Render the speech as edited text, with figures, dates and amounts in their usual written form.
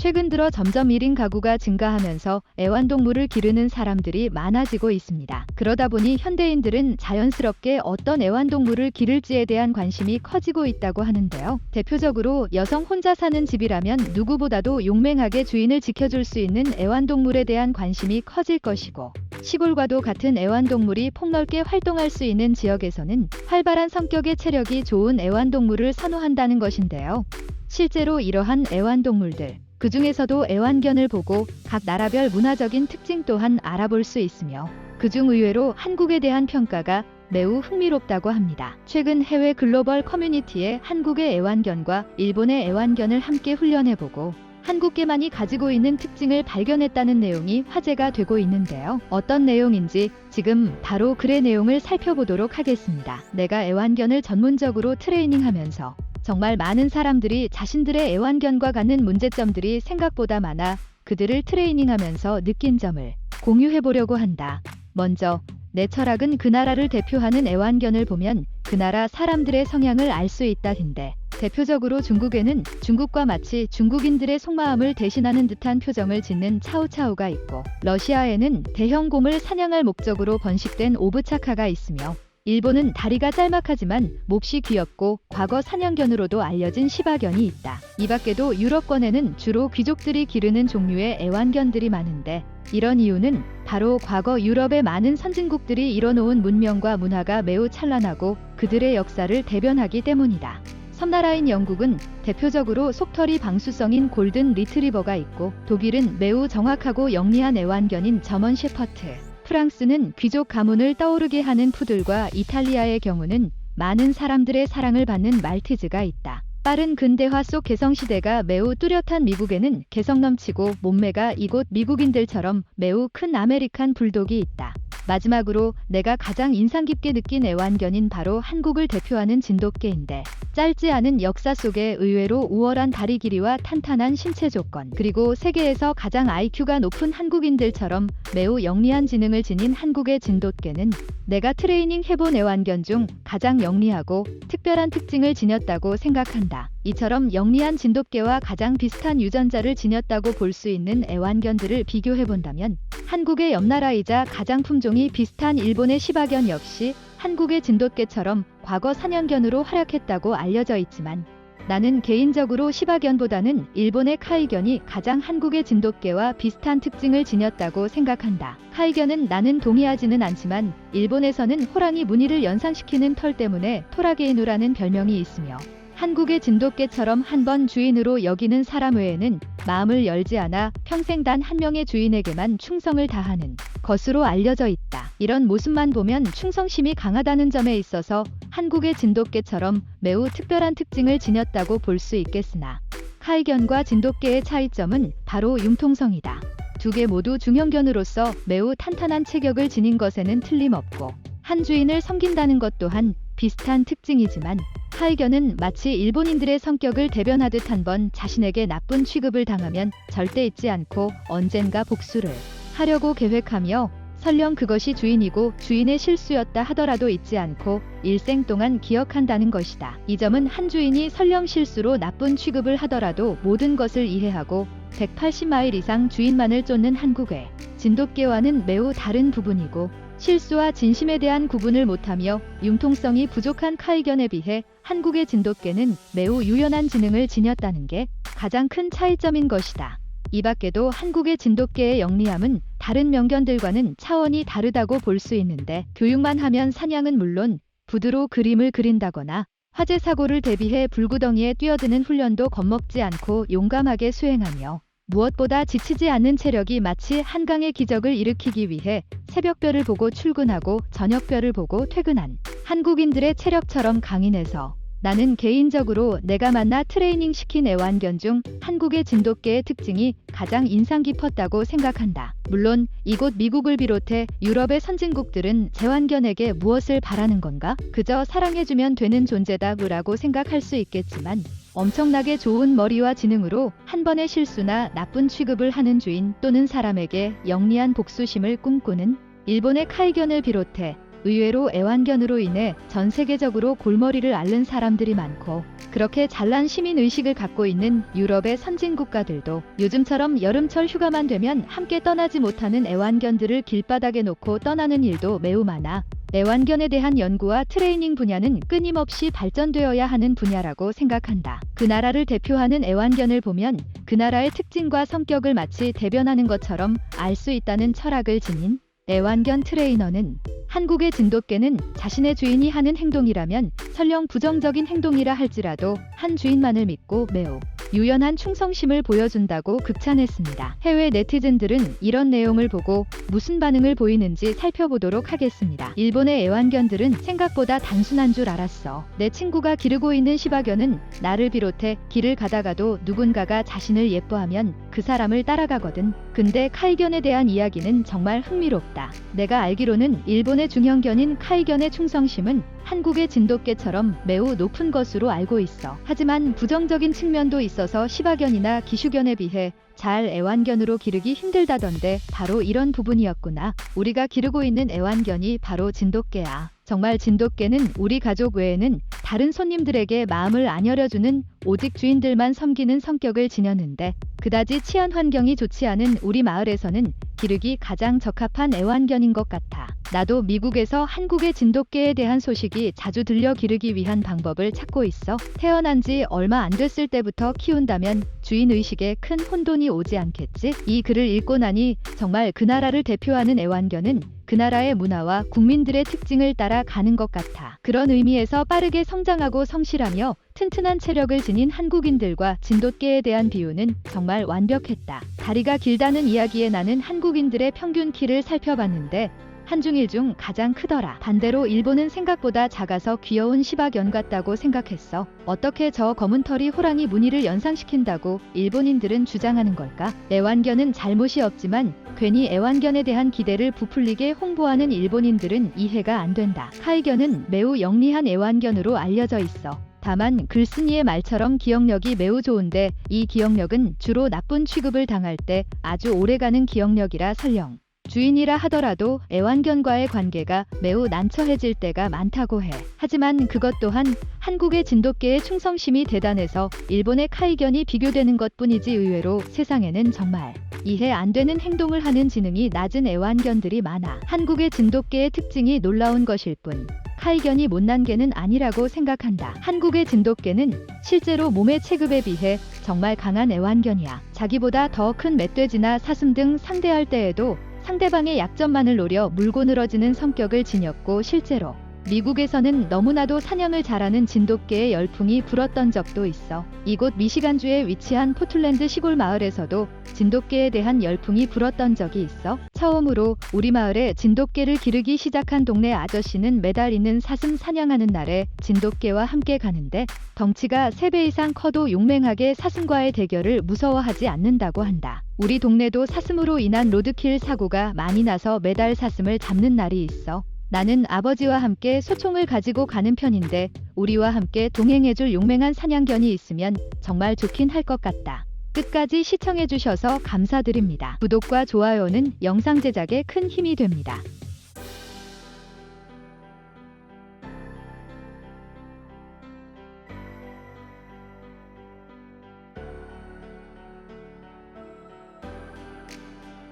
최근 들어 점점 1인 가구가 증가하면서 애완동물을 기르는 사람들이 많아지고 있습니다. 그러다 보니 현대인들은 자연스럽게 어떤 애완동물을 기를지에 대한 관심이 커지고 있다고 하는데요. 대표적으로 여성 혼자 사는 집이라면 누구보다도 용맹하게 주인을 지켜줄 수 있는 애완동물에 대한 관심이 커질 것이고, 시골과도 같은 애완동물이 폭넓게 활동할 수 있는 지역에서는 활발한 성격의 체력이 좋은 애완동물을 선호한다는 것인데요. 실제로 이러한 애완동물들, 그 중에서도 애완견을 보고 각 나라별 문화적인 특징 또한 알아볼 수 있으며, 그중 의외로 한국에 대한 평가가 매우 흥미롭다고 합니다. 최근 해외 글로벌 커뮤니티에 한국의 애완견과 일본의 애완견을 함께 훈련해보고 한국계만이 가지고 있는 특징을 발견했다는 내용이 화제가 되고 있는데요. 어떤 내용인지 지금 바로 글의 내용을 살펴보도록 하겠습니다. 내가 애완견을 전문적으로 트레이닝하면서 정말 많은 사람들이 자신들의 애완견과 갖는 문제점들이 생각보다 많아 그들을 트레이닝하면서 느낀 점을 공유해보려고 한다. 먼저, 내 철학은 그 나라를 대표하는 애완견을 보면 그 나라 사람들의 성향을 알 수 있다인데, 대표적으로 중국에는 중국과 마치 중국인들의 속마음을 대신하는 듯한 표정을 짓는 차우차우가 있고, 러시아에는 대형 곰을 사냥할 목적으로 번식된 오브차카가 있으며, 일본은 다리가 짤막하지만 몹시 귀엽고 과거 사냥견으로도 알려진 시바견이 있다. 이 밖에도 유럽권에는 주로 귀족들이 기르는 종류의 애완견들이 많은데, 이런 이유는 바로 과거 유럽의 많은 선진국들이 이뤄놓은 문명과 문화가 매우 찬란하고 그들의 역사를 대변하기 때문이다. 섬나라인 영국은 대표적으로 속털이 방수성인 골든 리트리버가 있고, 독일은 매우 정확하고 영리한 애완견인 저먼 셰퍼트, 프랑스는 귀족 가문을 떠오르게 하는 푸들과 이탈리아의 경우는 많은 사람들의 사랑을 받는 말티즈가 있다. 빠른 근대화 속 개성시대가 매우 뚜렷한 미국에는 개성 넘치고 몸매가 이곳 미국인들처럼 매우 큰 아메리칸 불독이 있다. 마지막으로 내가 가장 인상 깊게 느낀 애완견인 바로 한국을 대표하는 진돗개인데, 짧지 않은 역사 속에 의외로 우월한 다리 길이와 탄탄한 신체 조건, 그리고 세계에서 가장 IQ가 높은 한국인들처럼 매우 영리한 지능을 지닌 한국의 진돗개는 내가 트레이닝 해본 애완견 중 가장 영리하고 특별한 특징을 지녔다고 생각한다. 이처럼 영리한 진돗개와 가장 비슷한 유전자를 지녔다고 볼 수 있는 애완견들을 비교해본다면, 한국의 옆나라이자 가장 품종이 비슷한 일본의 시바견 역시 한국의 진돗개처럼 과거 사냥견으로 활약했다고 알려져 있지만, 나는 개인적으로 시바견보다는 일본의 카이견이 가장 한국의 진돗개와 비슷한 특징을 지녔다고 생각한다. 카이견은 나는 동의하지는 않지만 일본에서는 호랑이 무늬를 연상시키는 털 때문에 토라게이누라는 별명이 있으며, 한국의 진돗개처럼 한 번 주인으로 여기는 사람 외에는 마음을 열지 않아 평생 단 한 명의 주인에게만 충성을 다하는 것으로 알려져 있다. 이런 모습만 보면 충성심이 강하다는 점에 있어서 한국의 진돗개처럼 매우 특별한 특징을 지녔다고 볼 수 있겠으나, 카이견과 진돗개의 차이점은 바로 융통성이다. 두 개 모두 중형견으로서 매우 탄탄한 체격을 지닌 것에는 틀림없고, 한 주인을 섬긴다는 것 또한 비슷한 특징이지만, 카이견은 마치 일본인들의 성격을 대변하듯 한 번 자신에게 나쁜 취급을 당하면 절대 잊지 않고 언젠가 복수를 하려고 계획하며, 설령 그것이 주인이고 주인의 실수였다 하더라도 잊지 않고 일생 동안 기억한다는 것이다. 이 점은 한 주인이 설령 실수로 나쁜 취급을 하더라도 모든 것을 이해하고 180마일 이상 주인만을 쫓는 한국의 진돗개와는 매우 다른 부분이고, 실수와 진심에 대한 구분을 못하며 융통성이 부족한 카이견에 비해 한국의 진돗개는 매우 유연한 지능을 지녔다는 게 가장 큰 차이점인 것이다. 이 밖에도 한국의 진돗개의 영리함은 다른 명견들과는 차원이 다르다고 볼 수 있는데, 교육만 하면 사냥은 물론 부두로 그림을 그린다거나 화재 사고를 대비해 불구덩이에 뛰어드는 훈련도 겁먹지 않고 용감하게 수행하며, 무엇보다 지치지 않는 체력이 마치 한강의 기적을 일으키기 위해 새벽별을 보고 출근하고 저녁별을 보고 퇴근한 한국인들의 체력처럼 강인해서, 나는 개인적으로 내가 만나 트레이닝 시킨 애완견 중 한국의 진돗개의 특징이 가장 인상 깊었다고 생각한다. 물론 이곳 미국을 비롯해 유럽의 선진국들은 애완견에게 무엇을 바라는 건가? 그저 사랑해주면 되는 존재다라고 생각할 수 있겠지만, 엄청나게 좋은 머리와 지능으로 한 번의 실수나 나쁜 취급을 하는 주인 또는 사람에게 영리한 복수심을 꿈꾸는 일본의 카이견을 비롯해 의외로 애완견으로 인해 전 세계적으로 골머리를 앓는 사람들이 많고, 그렇게 잘난 시민의식을 갖고 있는 유럽의 선진 국가들도 요즘처럼 여름철 휴가만 되면 함께 떠나지 못하는 애완견들을 길바닥에 놓고 떠나는 일도 매우 많아 애완견에 대한 연구와 트레이닝 분야는 끊임없이 발전되어야 하는 분야라고 생각한다. 그 나라를 대표하는 애완견을 보면 그 나라의 특징과 성격을 마치 대변하는 것처럼 알 수 있다는 철학을 지닌 애완견 트레이너는 한국의 진돗개는 자신의 주인이 하는 행동이라면 설령 부정적인 행동이라 할지라도 한 주인만을 믿고 매우 유연한 충성심을 보여준다고 극찬했습니다. 해외 네티즌들은 이런 내용을 보고 무슨 반응을 보이는지 살펴보도록 하겠습니다. 일본의 애완견들은 생각보다 단순한 줄 알았어. 내 친구가 기르고 있는 시바견은 나를 비롯해 길을 가다가도 누군가가 자신을 예뻐하면 그 사람을 따라가거든. 근데 카이견에 대한 이야기는 정말 흥미롭다. 내가 알기로는 일본의 중형견인 카이견의 충성심은 한국의 진돗개처럼 매우 높은 것으로 알고 있어. 하지만 부정적인 측면도 있어서 시바견이나 기슈견에 비해 잘 애완견으로 기르기 힘들다던데 바로 이런 부분이었구나. 우리가 기르고 있는 애완견이 바로 진돗개야. 정말 진돗개는 우리 가족 외에는 다른 손님들에게 마음을 안 열어주는 오직 주인들만 섬기는 성격을 지녔는데 그다지 치안 환경이 좋지 않은 우리 마을에서는 기르기 가장 적합한 애완견인 것 같아. 나도 미국에서 한국의 진돗개에 대한 소식이 자주 들려 기르기 위한 방법을 찾고 있어. 태어난 지 얼마 안 됐을 때부터 키운다면 주인의식에 큰 혼돈이 오지 않겠지? 이 글을 읽고 나니 정말 그 나라를 대표하는 애완견은 그 나라의 문화와 국민들의 특징을 따라 가는 것 같아. 그런 의미에서 빠르게 성장하고 성실하며 튼튼한 체력을 지닌 한국인들과 진돗개에 대한 비유는 정말 완벽했다. 다리가 길다는 이야기에 나는 한국인들의 평균 키를 살펴봤는데 한중일 중 가장 크더라. 반대로 일본은 생각보다 작아서 귀여운 시바견 같다고 생각했어. 어떻게 저 검은 털이 호랑이 무늬를 연상시킨다고 일본인들은 주장하는 걸까? 애완견은 잘못이 없지만 괜히 애완견에 대한 기대를 부풀리게 홍보하는 일본인들은 이해가 안 된다. 카이견은 매우 영리한 애완견으로 알려져 있어. 다만 글쓴이의 말처럼 기억력이 매우 좋은데 이 기억력은 주로 나쁜 취급을 당할 때 아주 오래가는 기억력이라 설령 주인이라 하더라도 애완견과의 관계가 매우 난처해질 때가 많다고 해. 하지만 그것 또한 한국의 진돗개의 충성심이 대단해서 일본의 카이견이 비교되는 것뿐이지 의외로 세상에는 정말 이해 안 되는 행동을 하는 지능이 낮은 애완견들이 많아. 한국의 진돗개의 특징이 놀라운 것일 뿐 카이견이 못난 개는 아니라고 생각한다. 한국의 진돗개는 실제로 몸의 체급에 비해 정말 강한 애완견이야. 자기보다 더 큰 멧돼지나 사슴 등 상대할 때에도 상대방의 약점만을 노려 물고 늘어지는 성격을 지녔고 실제로 미국에서는 너무나도 사냥을 잘하는 진돗개의 열풍이 불었던 적도 있어. 이곳 미시간주에 위치한 포틀랜드 시골 마을에서도 진돗개에 대한 열풍이 불었던 적이 있어. 처음으로 우리 마을에 진돗개를 기르기 시작한 동네 아저씨는 매달 있는 사슴 사냥하는 날에 진돗개와 함께 가는데 덩치가 3배 이상 커도 용맹하게 사슴과의 대결을 무서워하지 않는다고 한다. 우리 동네도 사슴으로 인한 로드킬 사고가 많이 나서 매달 사슴을 잡는 날이 있어. 나는 아버지와 함께 소총을 가지고 가는 편인데 우리와 함께 동행해줄 용맹한 사냥견이 있으면 정말 좋긴 할 것 같다. 끝까지 시청해주셔서 감사드립니다. 구독과 좋아요는 영상 제작에 큰 힘이 됩니다.